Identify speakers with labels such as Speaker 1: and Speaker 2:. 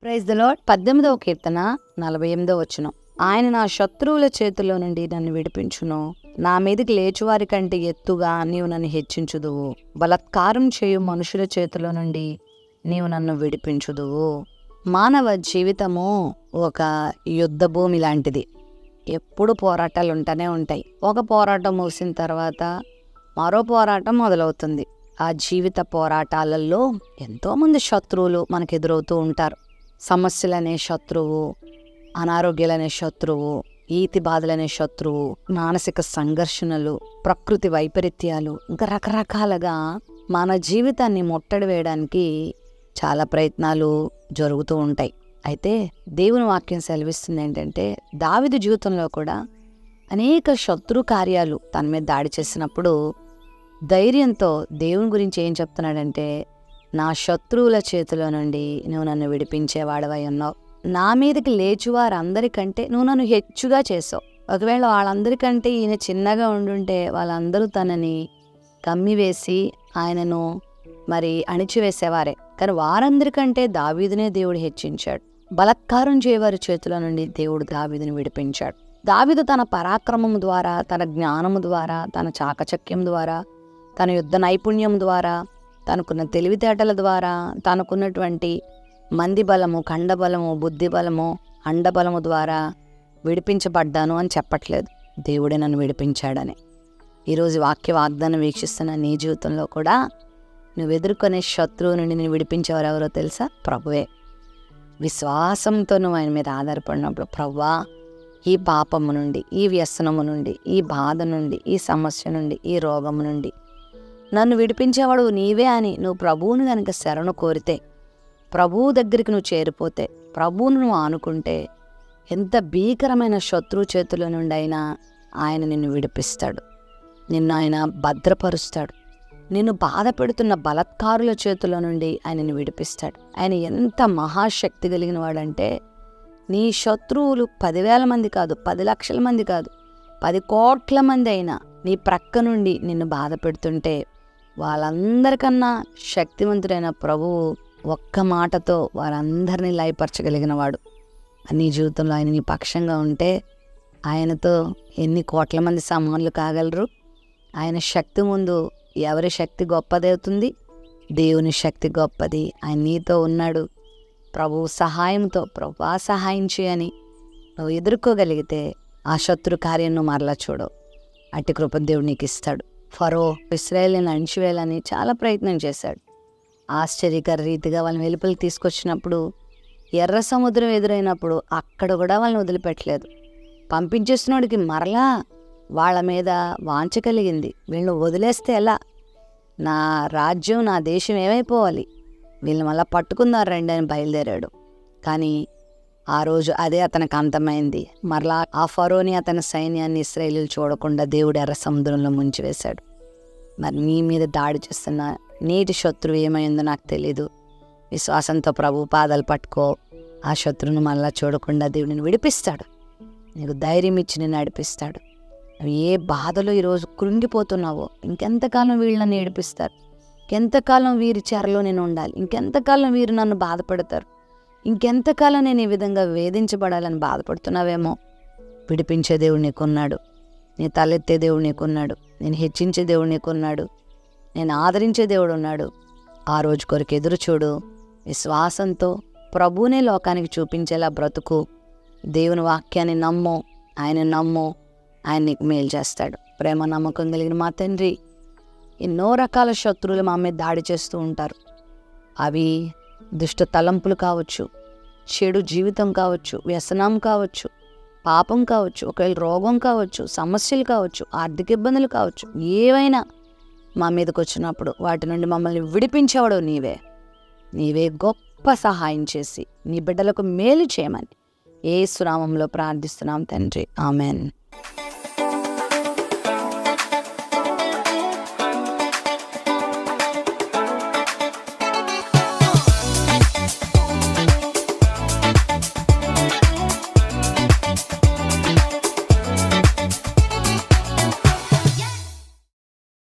Speaker 1: Praise the Lord. 18వ కీర్తన 48వ వచనం. ఆయన నా శత్రువుల చేతిలో నుండి నన్ను విడిపించును. నా మీదకి లేచువారి కంటే ఎత్తుగా నీవు నన్ను హెచ్చించుదువు. బలాత్కారం చేయు మనుషుల చేతిలో నుండి నీవు నన్ను విడిపించుదువు. మానవ జీవితము ఒక యుద్ధ భూమి లాంటిది. ఎప్పుడు పోరాటాలు ఉంటూనే ఉంటాయి. ఒక పోరాటం ముగిసిన తర్వాత మరో పోరాటం మొదలవుతుంది. ఆ జీవిత పోరాటాలలో ఎంతోమంది శత్రువులు మనకు ఎదురవుతూ ఉంటారు. సమస్యలనే శత్రువు, అనారోగ్యాలనే శత్రువు, ఈతి బాధలనే శత్రువు, మానసిక సంఘర్షణలు, ప్రకృతి వైపరీత్యాలు, ఇంకా రకరకాలుగా మన జీవితాన్ని ముట్టడి వేయడానికి చాలా ప్రయత్నాలు జరుగుతూ ఉంటాయి. అయితే దేవుని వాక్యం సెలవిస్తుంది ఏంటంటే, దావీదు జీవితంలో కూడా అనేక శత్రు కార్యాలు తన మీద దాడి చేసినప్పుడు ధైర్యంతో దేవుని గురించి ఏం చెప్తున్నాడంటే, నా శత్రువుల చేతిలో నుండి నువ్వు నన్ను విడిపించేవాడవై ఉన్నావు. నా మీదకి లేచువారందరికంటే నువ్వు నన్ను హెచ్చుగా చేసావు. ఒకవేళ వాళ్ళందరికంటే ఈయన చిన్నగా ఉండుంటే వాళ్ళందరూ తనని కమ్మివేసి ఆయనను అణిచివేసేవారే. కానీ వారందరికంటే దావీదునే దేవుడు హెచ్చించాడు. బలాత్కారం చేయవారి చేతుల నుండి దేవుడు దావీదుని విడిపించాడు. దావీదు తన పరాక్రమం ద్వారా, తన జ్ఞానము ద్వారా, తన చాకచక్యం ద్వారా, తన యుద్ధ నైపుణ్యం ద్వారా, తనకున్న తెలివితేటల ద్వారా, తనకున్నటువంటి మంది బలము, ఖండబలము, బుద్ధి బలము, అండబలము ద్వారా విడిపించబడ్డాను అని చెప్పట్లేదు. దేవుడే నన్ను విడిపించాడని. ఈరోజు వాక్య వాగ్దానం వీక్షిస్తున్న నీ జీవితంలో కూడా నువ్వు ఎదుర్కొనే శత్రువు నుండి నేను విడిపించేవారు ఎవరో తెలుసా? ప్రభువే. విశ్వాసంతో నువ్వు ఆయన మీద ఆధారపడినప్పుడు, ప్రభువా ఈ పాపము నుండి, ఈ వ్యసనము నుండి, ఈ బాధ నుండి, ఈ సమస్య నుండి, ఈ రోగము నుండి నన్ను విడిపించేవాడు నీవే అని నువ్వు ప్రభువుని కనుక శరణు కోరితే, ప్రభువు దగ్గరికి నువ్వు చేరిపోతే, ప్రభువును నువ్వు ఆనుకుంటే, ఎంత భీకరమైన శత్రువు చేతుల నుండి అయినా ఆయన నిన్ను విడిపిస్తాడు. నిన్ను ఆయన భద్రపరుస్తాడు. నిన్ను బాధ పెడుతున్న బలాత్కారుల చేతుల నుండి ఆయనను విడిపిస్తాడు. ఆయన ఎంత మహాశక్తి కలిగిన వాడంటే, నీ శత్రువులు 10,000 మంది కాదు, 10 లక్షల మంది కాదు, 10 కోట్ల మంది అయినా నీ ప్రక్క నుండి నిన్ను బాధ పెడుతుంటే, వాళ్ళందరికన్నా శక్తివంతుడైన ప్రభువు ఒక్క మాటతో వారందరినీ లయపరచగలిగిన వాడు. నీ జీవితంలో ఆయన నీ పక్షంగా ఉంటే ఆయనతో ఎన్ని కోట్ల మంది సమానులు కాగలరు? ఆయన శక్తి ముందు ఎవరి శక్తి గొప్పదవుతుంది? దేవుని శక్తి గొప్పది. ఆయన నీతో ఉన్నాడు. ప్రభువు సహాయంతో, ప్రభువా సహాయం చేయని నువ్వు ఎదుర్కోగలిగితే ఆ శత్రు కార్యం నువ్వు మరలా చూడవు. అట్టి కృప దేవుడు నీకు ఇస్తాడు. ఫరో ఇశ్రాయేలుని అణిచివేయాలని చాలా ప్రయత్నం చేశాడు. ఆశ్చర్యకర రీతిగా వాళ్ళని వెలుపలికి తీసుకొచ్చినప్పుడు, ఎర్ర సముద్రం ఎదురైనప్పుడు అక్కడ కూడా వాళ్ళని వదిలిపెట్టలేదు. పంపించేసినోడికి మరలా వాళ్ళ మీద వాంఛ కలిగింది. వీళ్ళని వదిలేస్తే ఎలా? నా రాజ్యం, నా దేశం ఏమైపోవాలి? వీళ్ళని మళ్ళీ పట్టుకుందారు రండి అని బయలుదేరాడు. కానీ ఆ రోజు అదే అతనికి అంతమైంది. మరలా ఆ ఫరోని, అతని సైన్యాన్ని ఇశ్రాయేలీయులు చూడకుండా దేవుడు ఎర్ర సముద్రంలో ముంచివేశాడు. మరి నీ మీద దాడి చేస్తున్న నీటి శత్రువు ఏమైందో నాకు తెలీదు. విశ్వాసంతో ప్రభు పాదాలు పట్టుకో. ఆ శత్రువును మళ్ళా చూడకుండా దేవుడిని విడిపిస్తాడు. నీకు ధైర్యం ఇచ్చి నేను నడిపిస్తాడు. నువ్వు ఏ బాధలో ఈరోజు కృంగిపోతున్నావో, ఇంకెంతకాలం వీళ్ళని ఏడిపిస్తారు? ఇంకెంతకాలం వీరి చెరలో నేను ఉండాలి? ఇంకెంతకాలం వీరు నన్ను బాధపడతారు? ఇంకెంతకాలం నేను ఈ విధంగా వేధించబడాలని బాధపడుతున్నావేమో? విడిపించే దేవుడు నీకున్నాడు. నీ తలెత్తే దేవుడు నీకున్నాడు. నేను హెచ్చించే దేవుడు నీకున్నాడు. నేను ఆదరించే దేవుడు ఉన్నాడు. ఆ రోజు కొరకు ఎదురు చూడు. విశ్వాసంతో ప్రభువునే లోకానికి చూపించేలా బ్రతుకు. దేవుని వాక్యాన్ని నమ్ము, ఆయన నమ్ము. ఆయన నీకు మేలు చేస్తాడు. ప్రేమ నమ్మకం కలిగిన మా తండ్రి, ఎన్నో రకాల శత్రువులు మా మీద దాడి చేస్తూ ఉంటారు. అవి దుష్ట తలంపులు కావచ్చు, చెడు జీవితం కావచ్చు, వ్యసనం కావచ్చు, పాపం కావచ్చు, ఒకవేళ రోగం కావచ్చు, సమస్యలు కావచ్చు, ఆర్థిక ఇబ్బందులు కావచ్చు, ఏవైనా మా మీదకి వచ్చినప్పుడు వాటి నుండి మమ్మల్ని విడిపించేవాడు నీవే. నీవే గొప్ప సహాయం చేసి నీ బిడ్డలకు మేలు చేయమని యేసు నామములో ప్రార్థిస్తున్నాం తండ్రి. ఆమెన్.